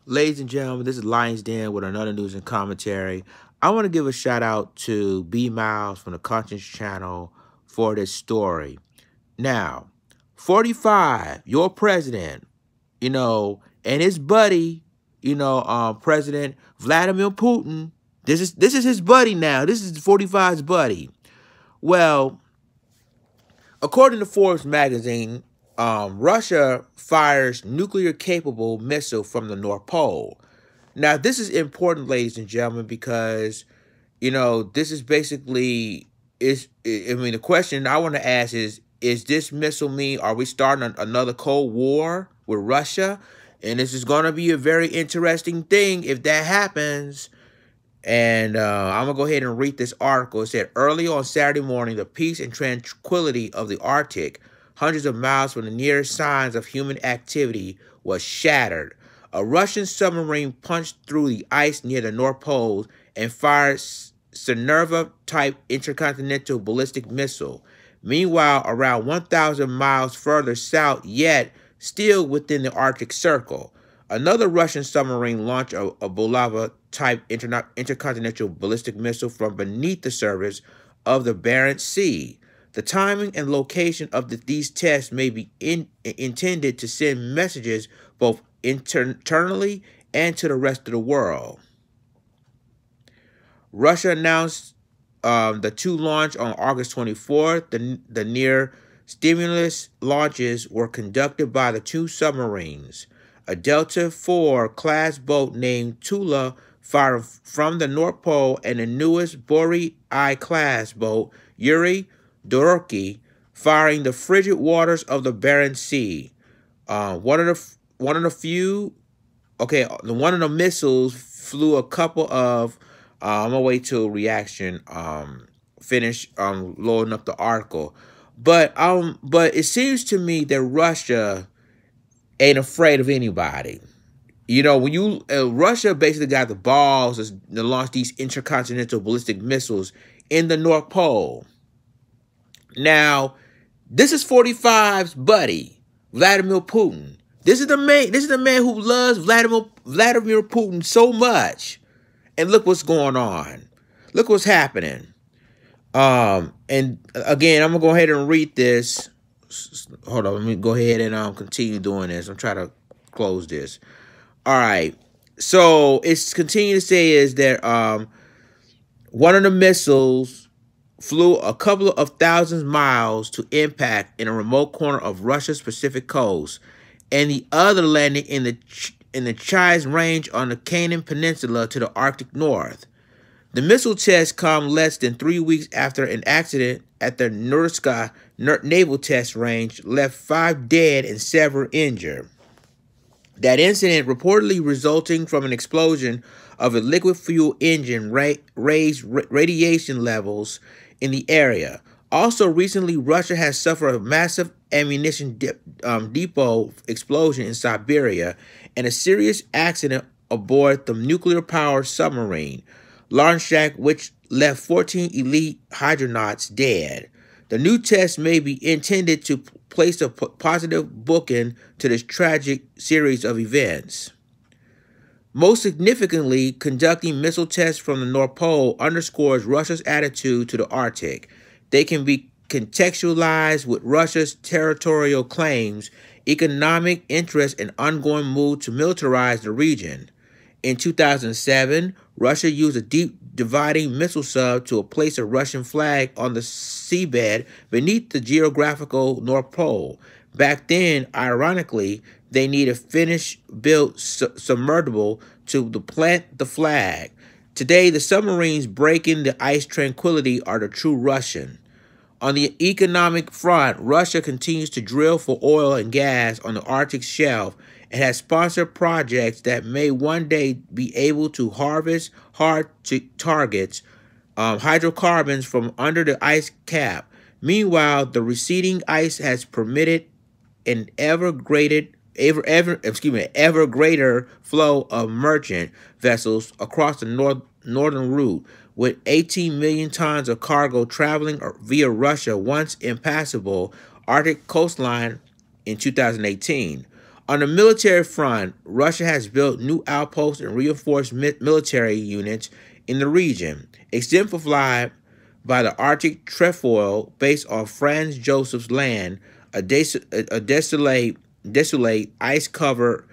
Ladies and gentlemen, this is Lions Den with another news and commentary. I want to give a shout out to B Miles from the Conscience Channel for this story. Now, 45, your president, and his buddy, President Vladimir Putin. This is his buddy now. This is 45's buddy. Well, according to Forbes magazine, Russia fires nuclear-capable missile from the North Pole. Now, this is important, ladies and gentlemen, because, this is basically, the question I want to ask is this missile mean, are we starting another Cold War with Russia? And this is going to be a very interesting thing if that happens. And I'm going to go ahead and read this article. It said, early on Saturday morning, the peace and tranquility of the Arctic, hundreds of miles from the nearest signs of human activity, was shattered. A Russian submarine punched through the ice near the North Pole and fired Cernerva-type intercontinental ballistic missile. Meanwhile, around 1,000 miles further south, yet still within the Arctic Circle, another Russian submarine launched a Bulava-type intercontinental ballistic missile from beneath the surface of the Barents Sea. The timing and location of these tests may be intended to send messages both internally and to the rest of the world. Russia announced the two launch on August 24th. The near stimulus launches were conducted by the two submarines. A Delta IV class boat named Tula fired from the North Pole, and the newest Bory I class boat, Yuri Doroki, firing the frigid waters of the Barents Sea. One of the missiles flew a couple of. I'm gonna wait till reaction finish loading up the article, but it seems to me that Russia ain't afraid of anybody. When Russia basically got the balls to launch these intercontinental ballistic missiles in the North Pole. Now, this is 45's buddy, Vladimir Putin. This is the man who loves Vladimir Putin so much. And look what's going on. Look what's happening. And again, I'm gonna go ahead and read this. Hold on, let me go ahead and continue doing this. I'm trying to close this. All right. So it's continuing to say is that one of the missiles flew a couple of thousand miles to impact in a remote corner of Russia's Pacific coast, and the other landed in the Chais Range on the Canaan Peninsula to the Arctic North. The missile test come less than 3 weeks after an accident at the Nurska Naval Test Range left 5 dead and several injured. That incident, reportedly resulting from an explosion of a liquid fuel engine, raised radiation levels in the area. Also, recently, Russia has suffered a massive ammunition depot explosion in Siberia and a serious accident aboard the nuclear-powered submarine, Lanchak, which left 14 elite hydronauts dead. The new test may be intended to place a positive bookend to this tragic series of events. Most significantly, conducting missile tests from the North Pole underscores Russia's attitude to the Arctic. They can be contextualized with Russia's territorial claims, economic interest, and ongoing move to militarize the region. In 2007, Russia used a deep dividing missile sub to place a Russian flag on the seabed beneath the geographical North Pole. Back then, ironically, they needed a Finnish-built submersible to plant the flag. Today, the submarines breaking the ice tranquility are the true Russian. On the economic front, Russia continues to drill for oil and gas on the Arctic shelf and has sponsored projects that may one day be able to harvest hard-to-target hydrocarbons from under the ice cap. Meanwhile, the receding ice has permitted an ever greater flow of merchant vessels across the northern route, with 18 million tons of cargo traveling via Russia once impassable Arctic coastline in 2018. On the military front, Russia has built new outposts and reinforced military units in the region, exemplified by the Arctic trefoil based on Franz Joseph's land, a desolate ice-covered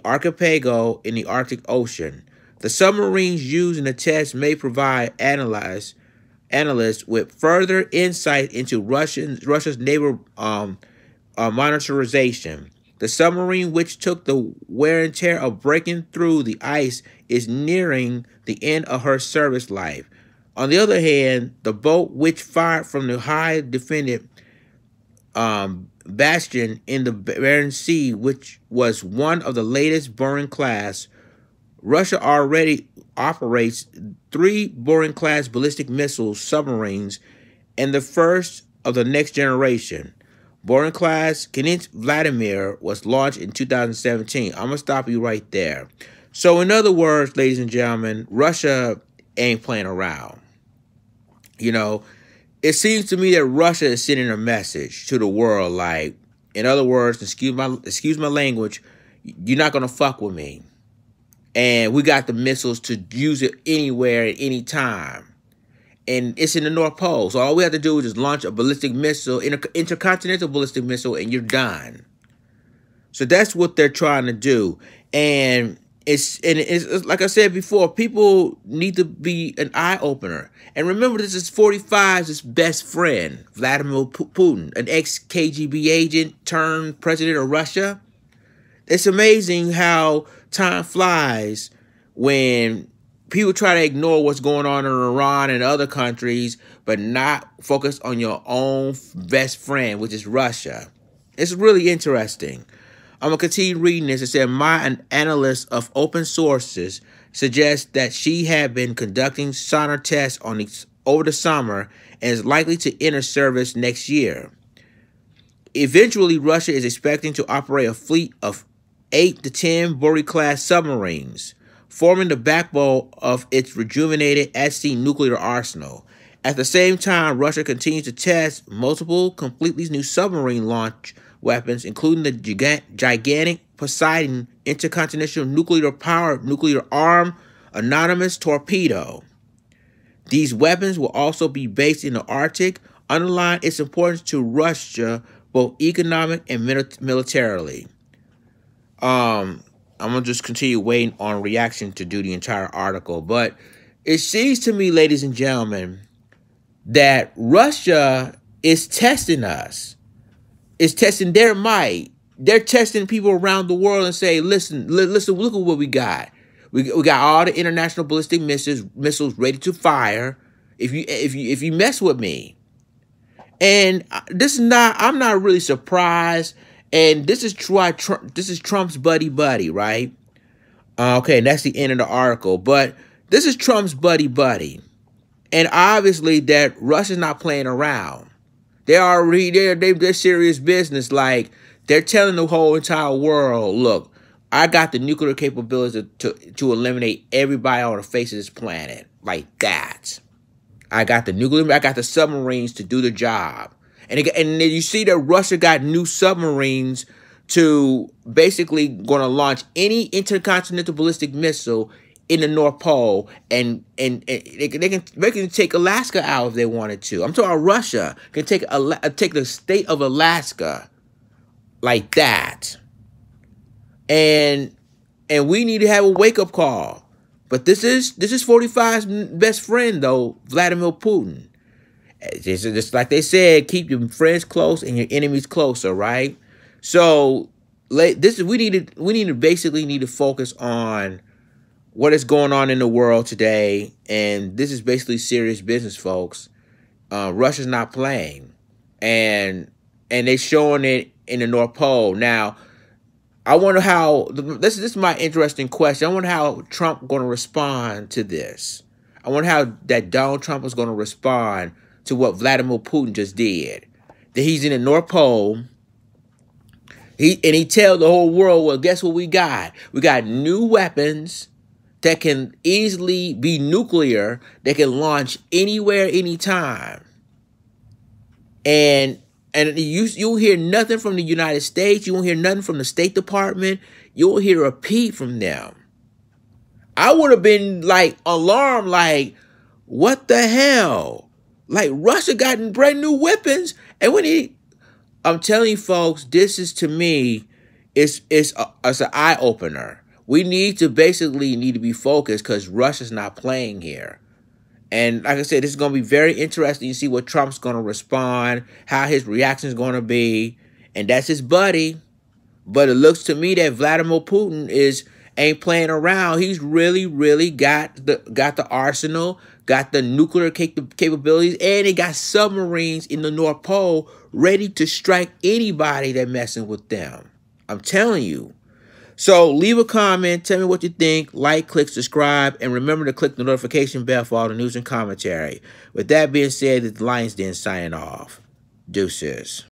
archipelago in the Arctic Ocean. The submarines used in the test may provide analysts with further insight into Russia's naval monitorization. The submarine, which took the wear and tear of breaking through the ice, is nearing the end of her service life. On the other hand, the boat, which fired from the high defended bastion in the Barents Sea, which was one of the latest Boring-class, Russia already operates 3 Boring-class ballistic missile submarines and the first of the next generation. Boring-class Kenneth Vladimir was launched in 2017. I'm going to stop you right there. So in other words, ladies and gentlemen, Russia ain't playing around. You know, it seems to me that Russia is sending a message to the world, like, in other words, excuse my language, you're not going to fuck with me. And we got the missiles to use it anywhere at any time. And it's in the North Pole. So all we have to do is just launch a ballistic missile, intercontinental ballistic missile, and you're done. So that's what they're trying to do. And it's like I said before, people need to be an eye-opener. And remember, this is 45's best friend, Vladimir Putin, an ex-KGB agent turned president of Russia. It's amazing how time flies when people try to ignore what's going on in Iran and other countries, but not focus on your own best friend, which is Russia. It's really interesting. I'm going to continue reading this. It said, an analyst of open sources suggests that she had been conducting sonar tests over the summer and is likely to enter service next year. Eventually, Russia is expecting to operate a fleet of 8 to 10 Boring-class submarines, forming the backbone of its rejuvenated at-sea nuclear arsenal. At the same time, Russia continues to test multiple completely new submarine launch weapons, including the gigantic Poseidon intercontinental nuclear arm anonymous torpedo. These weapons will also be based in the Arctic, underlying its importance to Russia, both economic and militarily. I'm going to just continue waiting on reaction to do the entire article. But it seems to me, ladies and gentlemen, that Russia is testing us. It's testing their might. They're testing people around the world and say, listen, look at what we got. We got all the international ballistic missiles ready to fire if you mess with me. And I'm not really surprised. And this is Trump's buddy, right? Okay, and that's the end of the article. But this is Trump's buddy. And obviously that Russia's not playing around. They're serious business. Like, they're telling the whole entire world, look, I got the nuclear capabilities to eliminate everybody on the face of this planet. Like that. I got the submarines to do the job. And then you see that Russia got new submarines to basically going to launch any intercontinental ballistic missile in the North Pole, and they can take Alaska out if they wanted to. I'm talking about Russia can take the state of Alaska like that, and we need to have a wake up call. But this is 45's best friend though, Vladimir Putin. Just like they said, keep your friends close and your enemies closer, right? So we basically need to focus on what is going on in the world today, and this is basically serious business, folks. Russia's not playing, and they're showing it in the North Pole. Now, I wonder how this is my interesting question. I wonder how Trump going to respond to this. I wonder how that Donald Trump is going to respond to what Vladimir Putin just did. That he's in the North Pole. He tell the whole world, well, guess what we got? We got new weapons that can easily be nuclear, that can launch anywhere, anytime. And And you won't hear nothing from the United States. You won't hear nothing from the State Department. You won't hear a peep from them. I would have been like alarmed, like, what the hell? Like, Russia gotten brand new weapons. And I'm telling you folks, this is, to me, it's an eye opener. We need to be focused because Russia's not playing here. And like I said, this is going to be very interesting to see what Trump's going to respond, how his reaction is going to be. And that's his buddy. But it looks to me that Vladimir Putin ain't playing around. He's really got the arsenal, got the nuclear capabilities, and he got submarines in the North Pole ready to strike anybody that messing with them. I'm telling you. So leave a comment. Tell me what you think. Like, click, subscribe, and remember to click the notification bell for all the news and commentary. With that being said, the Lions Den signing off. Deuces.